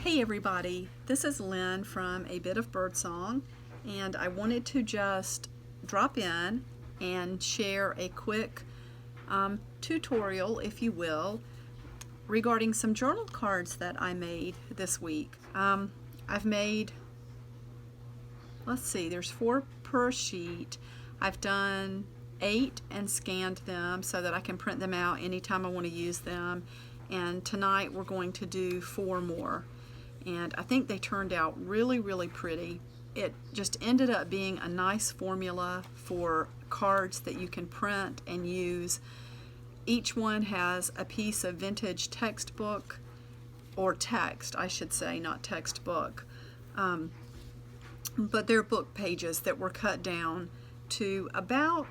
Hey everybody, this is Lynn from A Bit of Birdsong, and I wanted to just drop in and share a quick tutorial, if you will, regarding some journal cards that I made this week. I've made, let's see, there's 4 per sheet. I've done 8 and scanned them so that I can print them out anytime I want to use them, and tonight we're going to do 4 more. And I think they turned out really pretty. It just ended up being a nice formula for cards that you can print and use. Each one has a piece of vintage textbook, or text I should say, not textbook, but they're book pages that were cut down to about,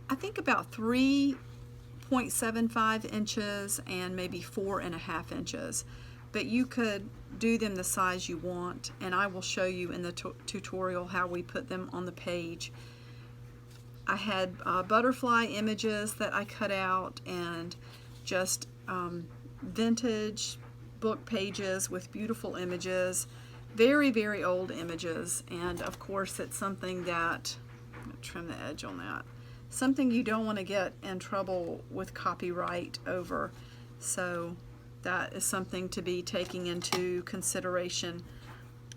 I think about 3.75 inches and maybe 4.5 inches. But you could do them the size you want, and I will show you in the tutorial how we put them on the page. I had butterfly images that I cut out, and just vintage book pages with beautiful images, very old images. And of course it's something that, I'm going to trim the edge on that, something you don't want to get in trouble with copyright over. So that is something to be taking into consideration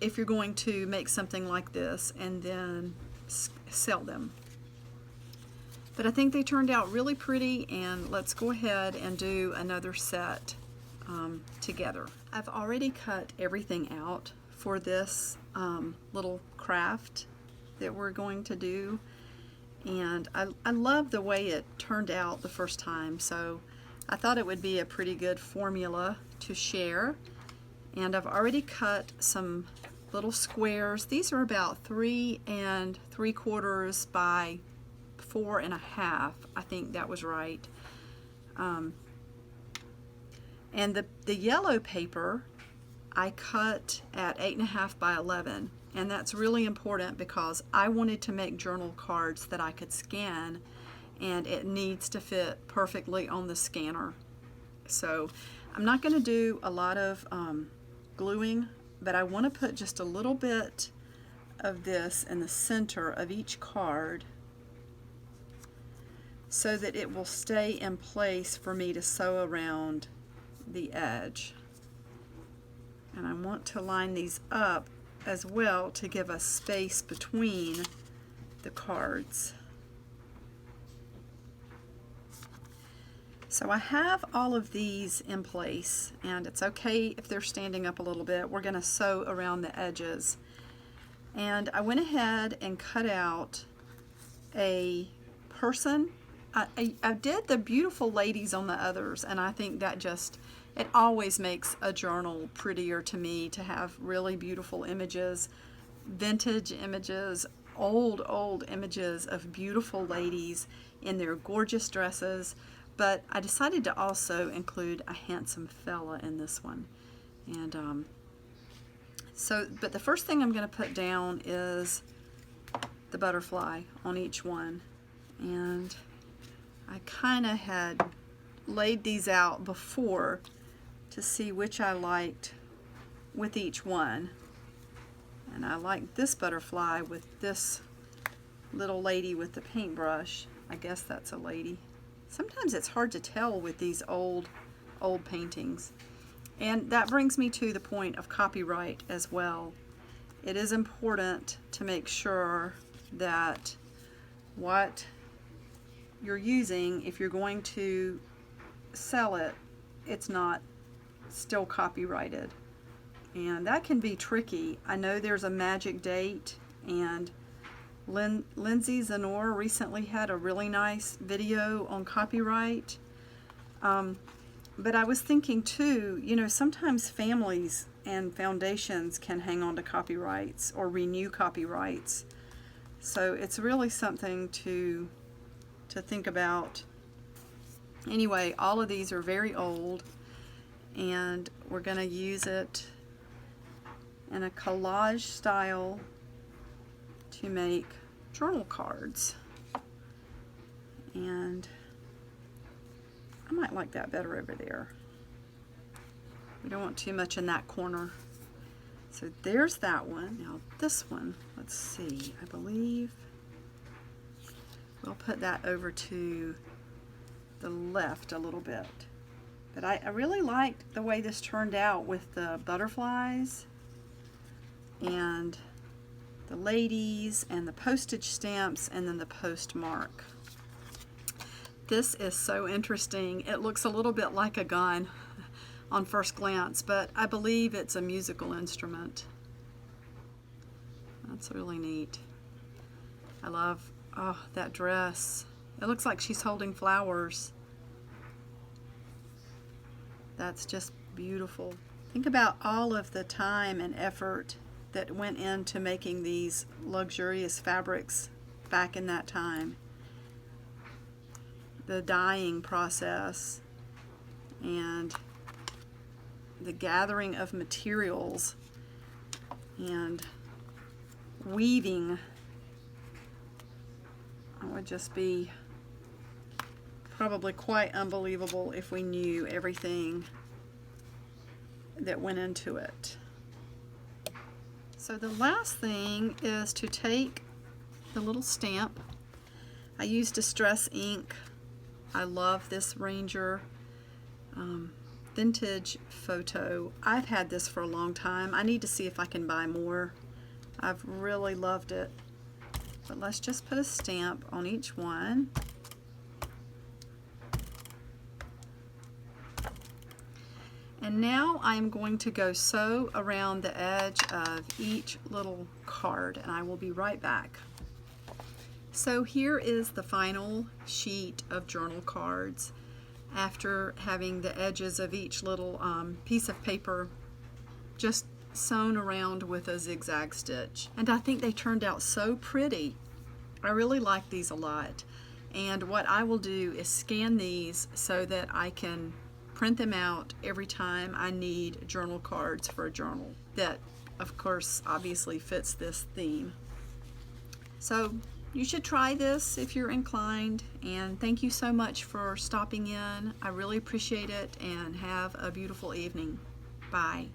if you're going to make something like this and then sell them. But I think they turned out really pretty, and let's go ahead and do another set together. I've already cut everything out for this little craft that we're going to do, and I love the way it turned out the first time, so I thought it would be a pretty good formula to share. And I've already cut some little squares. These are about 3 3/4 by 4.5. I think that was right. And the yellow paper I cut at 8.5 by 11. And that's really important because I wanted to make journal cards that I could scan, and it needs to fit perfectly on the scanner. So I'm not going to do a lot of gluing, but I want to put just a little bit of this in the center of each card so that it will stay in place for me to sew around the edge. And I want to line these up as well to give us space between the cards. So I have all of these in place, and it's okay if they're standing up a little bit. We're going to sew around the edges. And I went ahead and cut out a person. I did the beautiful ladies on the others, and I think that just, it always makes a journal prettier to me to have really beautiful images, vintage images, old images of beautiful ladies in their gorgeous dresses. But I decided to also include a handsome fella in this one. And but the first thing I'm going to put down is the butterfly on each one. And I kind of had laid these out before to see which I liked with each one. And I like this butterfly with this little lady with the paintbrush. I guess that's a lady. Sometimes it's hard to tell with these old paintings. And that brings me to the point of copyright as well. It is important to make sure that what you're using, if you're going to sell it, it's not still copyrighted. And that can be tricky. I know there's a magic date, and Lindsay Zanor recently had a really nice video on copyright. But I was thinking too, you know, sometimes families and foundations can hang on to copyrights or renew copyrights. So it's really something to think about. Anyway, all of these are very old, and we're going to use it in a collage style to make journal cards. And I might like that better over there. We don't want too much in that corner. So there's that one. Now this one, let's see, I believe we'll put that over to the left a little bit. But I really liked the way this turned out with the butterflies and the ladies and the postage stamps and then the postmark. This is so interesting. It looks a little bit like a gun on first glance, but I believe it's a musical instrument. That's really neat. I love, oh, that dress. It looks like she's holding flowers. That's just beautiful. Think about all of the time and effort that went into making these luxurious fabrics back in that time. The dyeing process and the gathering of materials and weaving. It would just be probably quite unbelievable if we knew everything that went into it. So the last thing is to take the little stamp. I used Distress ink. I love this Ranger vintage photo. I've had this for a long time. I need to see if I can buy more. I've really loved it. But let's just put a stamp on each one. And now I'm going to go sew around the edge of each little card, and I will be right back. So here is the final sheet of journal cards after having the edges of each little piece of paper just sewn around with a zigzag stitch. And I think they turned out so pretty. I really like these a lot. And what I will do is scan these so that I can print them out every time I need journal cards for a journal that, of course, obviously fits this theme. So you should try this if you're inclined, and thank you so much for stopping in. I really appreciate it, and have a beautiful evening. Bye.